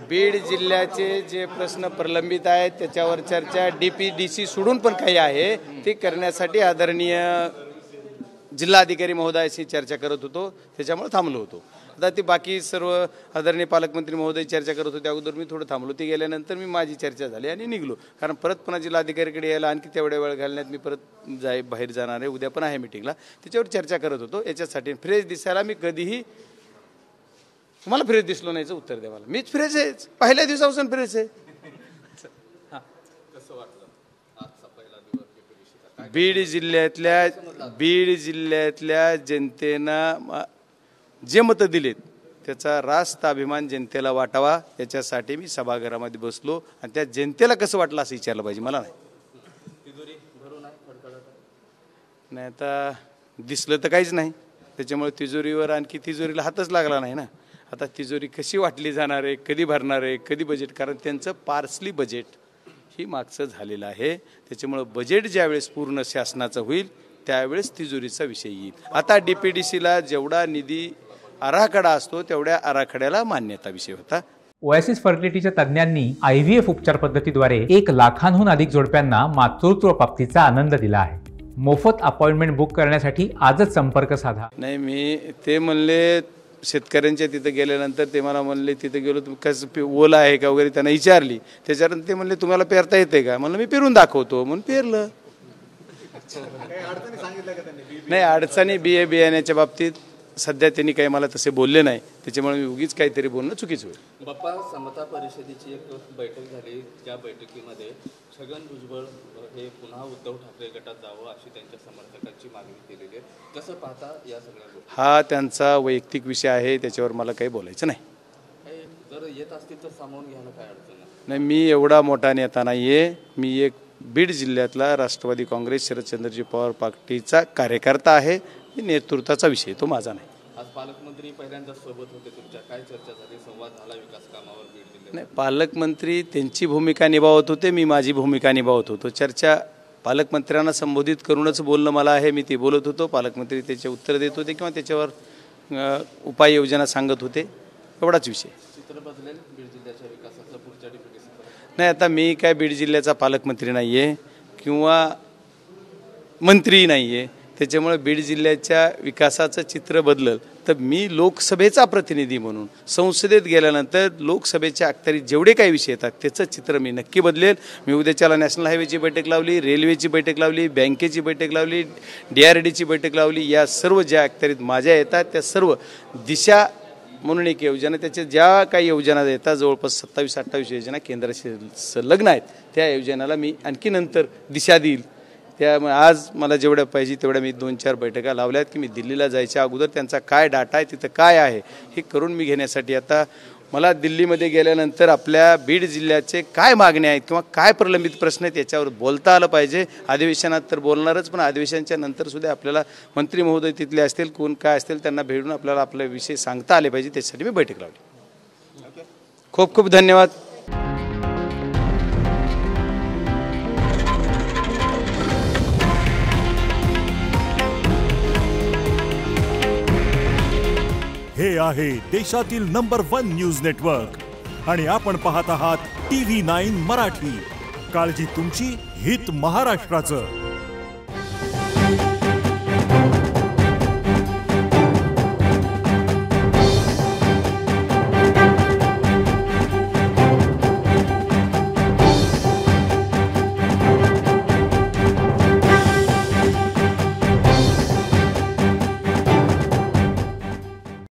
बीड जिल्ह्याचे जे प्रश्न प्रलंबित आहेत त्याच्यावर चर्चा DPDC सोडून पण काही आहे ते करण्यासाठी आदरणीय जिल्हाधिकारी महोदयाशी चर्चा करत होतो, त्याच्यामुळे थांबलो होतो. आता ती बाकी सर्व आदरणीय पालकमंत्री महोदय चर्चा करत होते, अगोदर मी थोडं थांबलो. ती गेल्यानंतर मी माझी चर्चा झाली आणि निघलो, कारण परत पुन्हा जिल्हाधिकारीकडे यायला आणखी तेवढ्या वेळ घालण्यात मी परत बाहेर जाणार आहे. उद्या पण आहे मीटिंगला, त्याच्यावर चर्चा करत होतो. याच्यासाठी फ्रेश दिसायला मी कधीही तुम्हाला फ्रेश दिसलो नाहीचं उत्तर द्या मला. मीच फ्रेश आहे, पहिल्या दिवसापासून फ्रेश आहे. बीड जिल्ह्यातल्या जनतेनं जे मतं दिलेत त्याचा रास्त अभिमान जनतेला वाटावा, याच्यासाठी मी सभागृहामध्ये बसलो आणि त्या जनतेला कसं वाटलं असं विचारलं पाहिजे, मला नाही. नाही आता दिसलं तर काहीच नाही, त्याच्यामुळे तिजोरीवर आणखी तिजोरीला हातच लागला नाही ना. आता तिजोरी कशी वाटली जाणार आहे, कधी भरणार आहे, कधी बजेट, कारण त्यांचं पार्सली बजेट ही मागचं झालेलं आहे. त्याच्यामुळं बजेट ज्यावेळेस पूर्ण शासनाचं होईल त्यावेळेस तिजोरीचा विषय येईल. आता DPDCला जेवढा निधी आराखडा असतो तेवढ्या आराखड्याला मान्यता विषय होता. ओएसिस फर्टिलिटीच्या तज्ज्ञांनी IVF उपचार पद्धतीद्वारे 1 लाखांहून अधिक जोडप्यांना मातृत्व प्राप्तीचा आनंद दिला आहे. मोफत अपॉइंटमेंट बुक करण्यासाठी आजच संपर्क साधा. नाही, मी ते म्हणले शेतकऱ्यांच्या तिथं गेल्यानंतर ते मला म्हणले तिथं गेलो तुम्ही कसं ओला आहे का वगैरे त्यांना विचारली. त्याच्यानंतर ते म्हणले तुम्हाला पेरता येते का, म्हणलं मी पेरून दाखवतो, म्हणून पेरलं. नाही, अडचणी बियाण्याच्या बाबतीत सध्या त्यांनी काही मला तसे बोलले नाही, त्याच्यामुळे मी उगीच काहीतरी बोलणं चुकीचं होईल. बाप्पा, समता परिषदेची एक बैठक झाली, त्या बैठकीमध्ये छगन भुजबळ हे पुन्हा उद्धव ठाकरे गटात जावं अशी त्यांच्या समर्थकांची मागणी केलेली आहे. कसं पाहता या सगळ्या गोष्टी? हा त्यांचा वैयक्तिक विषय आहे, त्याच्यावर मला काही बोलायचं नाही. जर येत असतील तर सामावून घ्यायला काय अडचण नाही. मी एवढा मोठा नेता नाही आहे, मी एक बीड जिल्ह्यातला राष्ट्रवादी काँग्रेस शरदचंद्रजी पवार पार्टीचा कार्यकर्ता आहे. नेतृत्वाचा विषय तो माझा नाही. आज पालकमंत्री पहिल्यांदा सोबत होते तुमच्या, काय चर्चा झाली, संवाद झाला विकास कामावर बीड जिल्ह्यात? नाही, पालकमंत्री त्यांची भूमिका निभावत होते, मी माझी भूमिका निभावत होतो. चर्चा पालकमंत्र्यांना संबोधित करूनच बोलणं मला आहे, मी ते बोलत होतो, पालकमंत्री त्याचे उत्तर देत होते किंवा त्याच्यावर उपाययोजना सांगत होते, एवढाच विषय. चित्र बदलेल बीड जिल्ह्याच्या विकासाचं पुढच्या DPDC? नाही, आता मी काय बीड जिल्ह्याचा पालकमंत्री नाही आहे किंवा मंत्री नाही आहे, त्याच्यामुळे बीड जिल्ह्याच्या विकासाचं चित्र बदललं तर मी लोकसभेचा प्रतिनिधी म्हणून संसदेत गेल्यानंतर लोकसभेच्या अखत्यारीत जेवढे काही विषय येतात त्याचं चित्र मी नक्की बदलेल. मी उद्याच्याला नॅशनल हायवेची बैठक लावली, रेल्वेची बैठक लावली, बँकेची बैठक लावली, DRDची बैठक लावली. या सर्व ज्या अखत्यारीत माझ्या येतात त्या सर्व दिशा म्हणून एक योजना, त्याच्या ज्या काही योजना येतात जवळपास 27-28 योजना केंद्राशी संलग्न आहेत, त्या योजनाला मी आणखी नंतर दिशा देईल. त्यामुळे आज मला जेवढ्या पाहिजे तेवढ्या मी 2-4 बैठका लावल्यात की मी दिल्लीला जायच्या अगोदर त्यांचा काय डाटा आहे, तिथं काय आहे हे करून मी घेण्यासाठी. आता मला दिल्लीमध्ये गेल्यानंतर आपल्या बीड जिल्ह्याचे काय मागण्या आहेत किंवा काय प्रलंबित प्रश्न आहेत याच्यावर बोलता आलं पाहिजे. अधिवेशनात तर बोलणारच, पण अधिवेशनाच्या नंतरसुद्धा आपल्याला मंत्री महोदय तिथले असतील, कोण काय असतील, त्यांना भेटून आपल्याला आपले विषय सांगता आले पाहिजे. त्यासाठी मी बैठक लावली. खूप खूप धन्यवाद. हे आहे देशातील नंबर 1 न्यूज नेटवर्क आणि आपण पाहत आहात TV9 मराठी. काळजी तुमची, हित महाराष्ट्राचं.